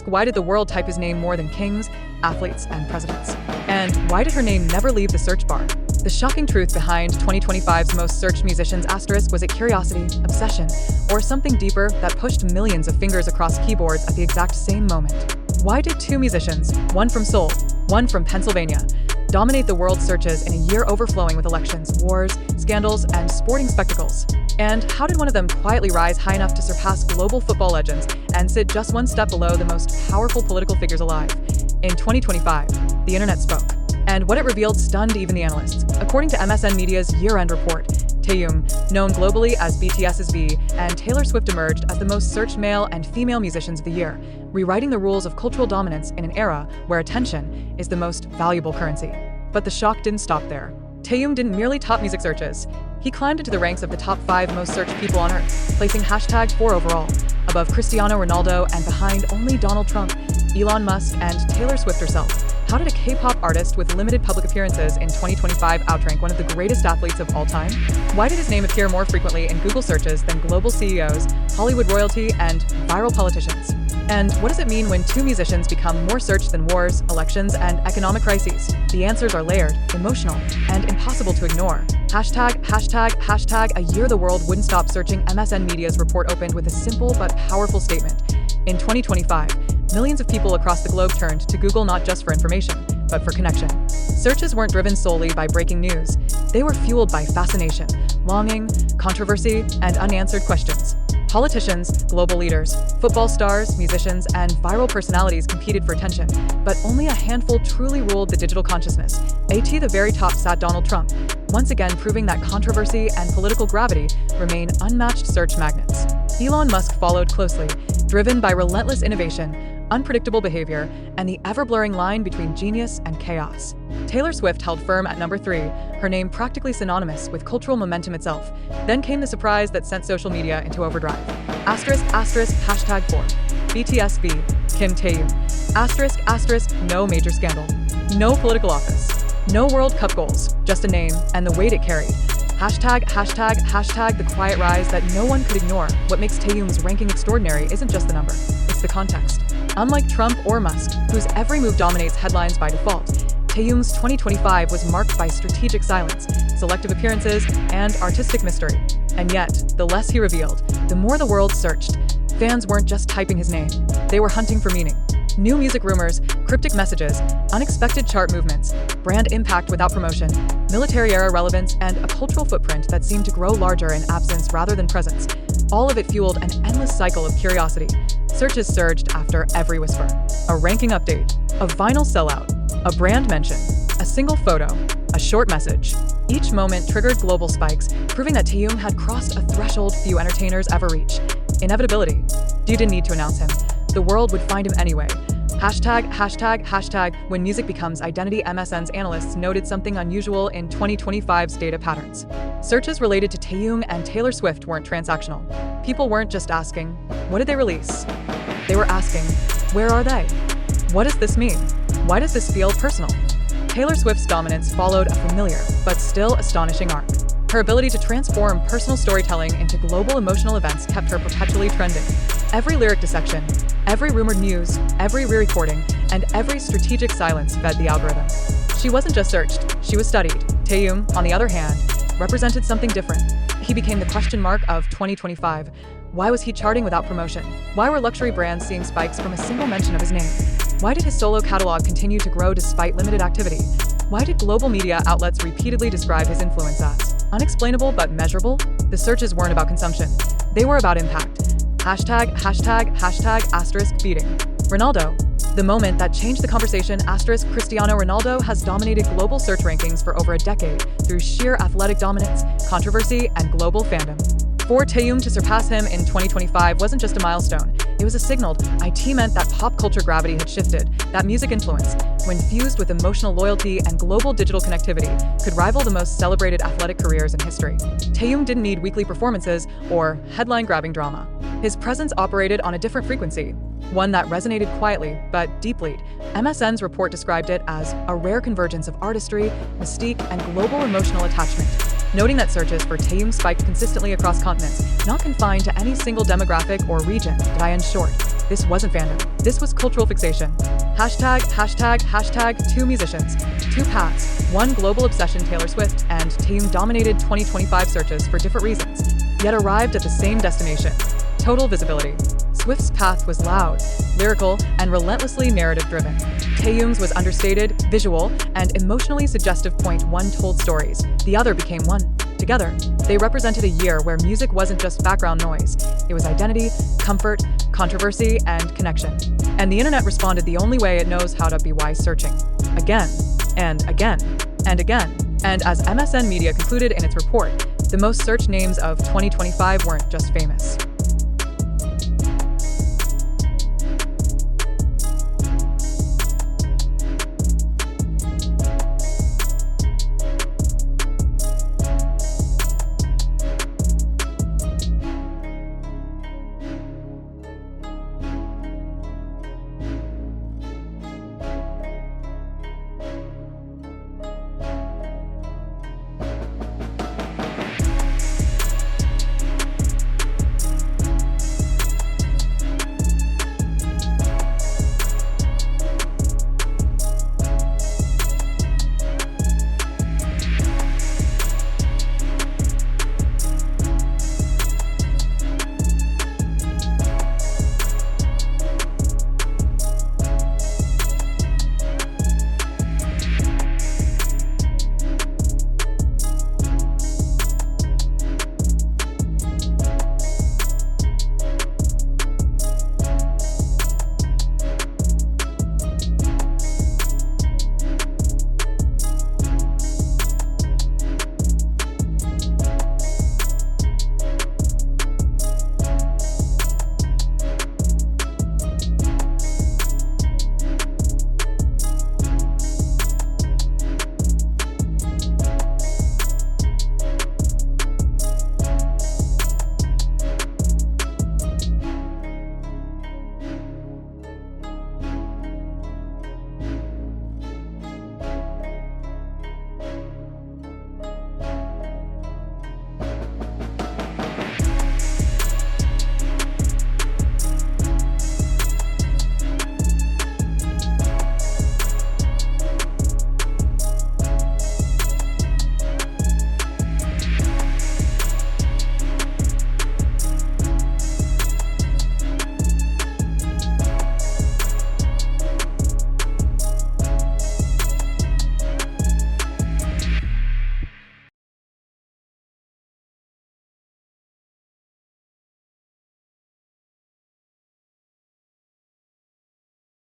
Why did the world type his name more than kings, athletes, and presidents? And why did her name never leave the search bar? The shocking truth behind 2025's most searched musicians was it curiosity, obsession, or something deeper that pushed millions of fingers across keyboards at the exact same moment? Why did two musicians, one from Seoul, one from Pennsylvania, dominate the world's searches in a year overflowing with elections, wars, scandals, and sporting spectacles? And how did one of them quietly rise high enough to surpass global football legends and sit just one step below the most powerful political figures alive? In 2025, the internet spoke, and what it revealed stunned even the analysts. According to MSN Media's year-end report, Taehyung, known globally as BTS V, and Taylor Swift emerged as the most searched male and female musicians of the year, rewriting the rules of cultural dominance in an era where attention is the most valuable currency. But the shock didn't stop there. Taehyung didn't merely top music searches. He climbed into the ranks of the top 5 most searched people on Earth, placing #4 overall, above Cristiano Ronaldo and behind only Donald Trump, Elon Musk, and Taylor Swift herself. How did a K-pop artist with limited public appearances in 2025 outrank one of the greatest athletes of all time? Why did his name appear more frequently in Google searches than global CEOs, Hollywood royalty, and viral politicians? And what does it mean when two musicians become more searched than wars, elections, and economic crises? The answers are layered, emotional, and impossible to ignore. A year the world wouldn't stop searching. MSN Media's report opened with a simple but powerful statement. In 2025, millions of people across the globe turned to Google not just for information, but for connection. Searches weren't driven solely by breaking news. They were fueled by fascination, longing, controversy, and unanswered questions. Politicians, global leaders, football stars, musicians, and viral personalities competed for attention, but only a handful truly ruled the digital consciousness. At the very top sat Donald Trump, once again proving that controversy and political gravity remain unmatched search magnets. Elon Musk followed closely, driven by relentless innovation, unpredictable behavior, and the ever-blurring line between genius and chaos. Taylor Swift held firm at number 3, her name practically synonymous with cultural momentum itself. Then came the surprise that sent social media into overdrive. #4. BTS V, Kim Taehyung. No major scandal. No political office. No World Cup goals, just a name and the weight it carried. The quiet rise that no one could ignore. What makes Taehyung's ranking extraordinary isn't just the number, it's the context. Unlike Trump or Musk, whose every move dominates headlines by default, Taehyung's 2025 was marked by strategic silence, selective appearances, and artistic mystery. And yet, the less he revealed, the more the world searched. Fans weren't just typing his name, they were hunting for meaning. New music rumors, cryptic messages, unexpected chart movements, brand impact without promotion, military-era relevance, and a cultural footprint that seemed to grow larger in absence rather than presence. All of it fueled an endless cycle of curiosity. Searches surged after every whisper. A ranking update, a vinyl sellout, a brand mention, a single photo, a short message. Each moment triggered global spikes, proving that Taehyung had crossed a threshold few entertainers ever reach. Inevitability. You didn't need to announce him. The world would find him anyway. When music becomes identity. MSN's analysts noted something unusual in 2025's data patterns. Searches related to Taehyung and Taylor Swift weren't transactional. People weren't just asking, what did they release? They were asking, where are they? What does this mean? Why does this feel personal? Taylor Swift's dominance followed a familiar, but still astonishing arc. Her ability to transform personal storytelling into global emotional events kept her perpetually trending. Every lyric dissection, every rumored news, every re-recording, and every strategic silence fed the algorithm. She wasn't just searched, she was studied. Taehyung, on the other hand, represented something different. He became the question mark of 2025. Why was he charting without promotion? Why were luxury brands seeing spikes from a single mention of his name? Why did his solo catalog continue to grow despite limited activity? Why did global media outlets repeatedly describe his influence as unexplainable but measurable? The searches weren't about consumption. They were about impact. #beating Ronaldo. The moment that changed the conversation. Cristiano Ronaldo has dominated global search rankings for over a decade through sheer athletic dominance, controversy, and global fandom. For Taehyung to surpass him in 2025 wasn't just a milestone, it was a signal. It meant that pop culture gravity had shifted, that music influence, when fused with emotional loyalty and global digital connectivity, could rival the most celebrated athletic careers in history. Taehyung didn't need weekly performances or headline-grabbing drama. His presence operated on a different frequency, one that resonated quietly but deeply. MSN's report described it as a rare convergence of artistry, mystique, and global emotional attachment. noting that searches for Taehyung spiked consistently across continents, not confined to any single demographic or region. In short, this wasn't fandom. This was cultural fixation. Hashtag, two musicians, two paths, one global obsession. Taylor Swift and Taehyung dominated 2025 searches for different reasons, yet arrived at the same destination: total visibility. Swift's path was loud, lyrical, and relentlessly narrative-driven. Taehyung's was understated, visual, and emotionally suggestive. One told stories, the other became one. Together, they represented a year where music wasn't just background noise. It was identity, comfort, controversy, and connection. And the internet responded the only way it knows how to: be wise, searching. Again, and again, and again. And as MSN Media concluded in its report, the most searched names of 2025 weren't just famous.